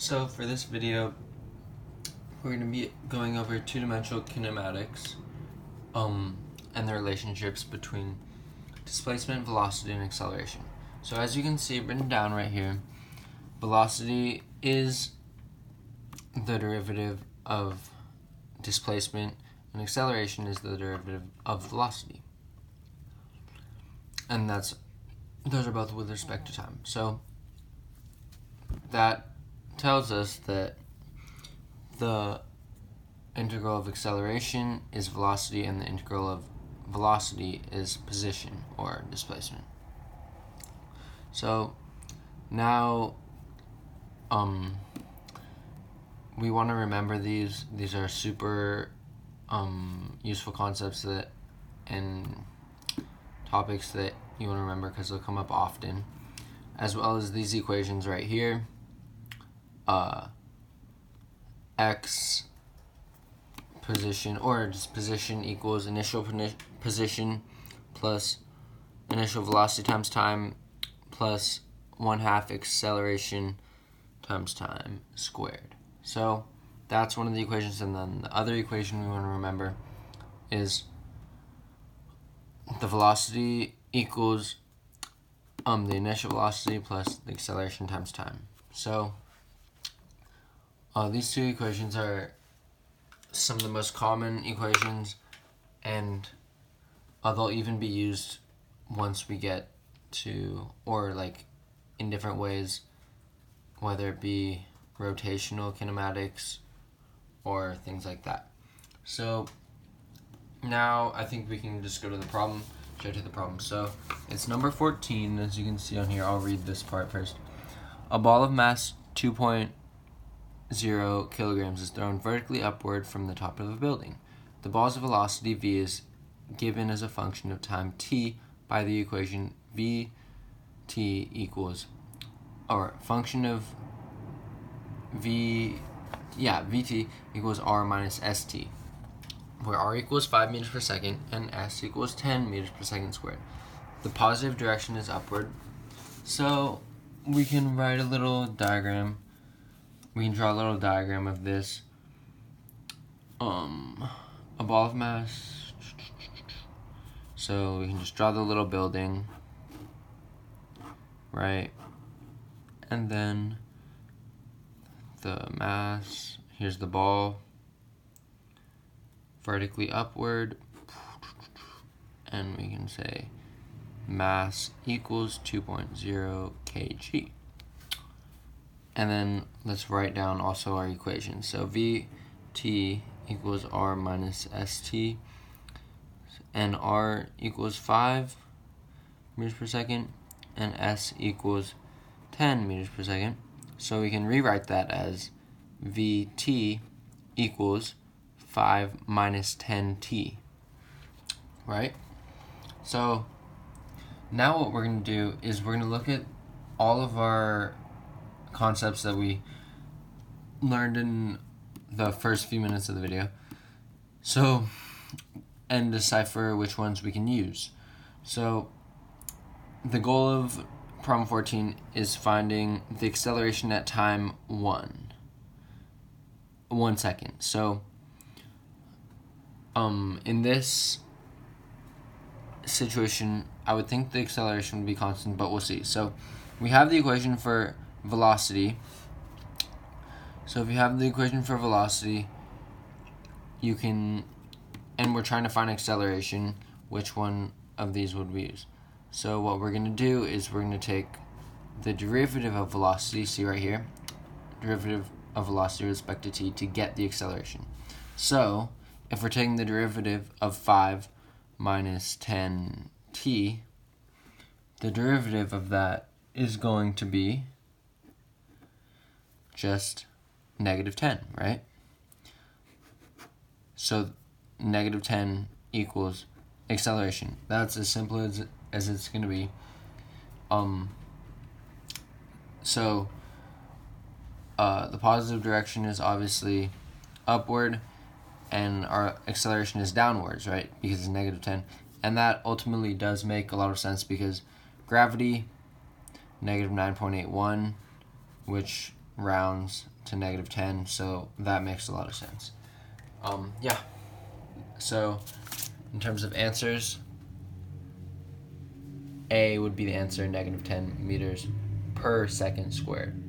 So for this video, we're going to be going over two-dimensional kinematics and the relationships between displacement, velocity, and acceleration. So as you can see written down right here, velocity is the derivative of displacement and acceleration is the derivative of velocity. And those are both with respect to time. So that tells us that the integral of acceleration is velocity and the integral of velocity is position or displacement. So now we want to remember these. These are super useful concepts and topics that you want to remember because they'll come up often, as well as these equations right here. X position, or just position, equals initial position plus initial velocity times time plus 1/2 acceleration times time squared. So that's one of the equations, and then the other equation we want to remember is the velocity equals the initial velocity plus the acceleration times time. So these two equations are some of the most common equations, and they'll even be used once we get to, or like in different ways, whether it be rotational kinematics or things like that. So now I think we can just go to the problem, straight to the problem. So it's number 14, as you can see on here. I'll read this part first. A ball of mass 2.0 kilograms is thrown vertically upward from the top of a building. The ball's velocity v is given as a function of time t by the equation vt equals, or function of vt equals r minus st, where r equals 5 meters per second and s equals 10 meters per second squared. The positive direction is upward. So we can write a little diagram. We can draw a little diagram of this. A ball of mass. So we can just draw the little building, right? And then the mass, here's the ball, vertically upward, and we can say mass equals 2.0 kg. And then let's write down also our equations. So Vt equals r minus st, and r equals 5 meters per second, and s equals 10 meters per second. So we can rewrite that as Vt equals 5 minus 10t, right? So now what we're going to do is we're going to look at all of our concepts that we learned in the first few minutes of the video, and decipher which ones we can use. So the goal of problem 14 is finding the acceleration at time 1 second. So in this situation, I would think the acceleration would be constant, but we'll see. So we have the equation for velocity. So if you have the equation for velocity, you can, and we're trying to find acceleration, which one of these would we use? So what we're going to do is we're going to take the derivative of velocity, see right here, derivative of velocity with respect to t, to get the acceleration. So if we're taking the derivative of 5 minus 10t, the derivative of that is going to be just negative 10, right? So negative 10 equals acceleration. That's as simple as it's going to be. So the positive direction is obviously upward, and our acceleration is downwards, right? Because it's negative 10. And that ultimately does make a lot of sense because gravity, negative 9.81, which rounds to -10, so that makes a lot of sense. Yeah. So, in terms of answers, A would be the answer, -10 meters per second squared.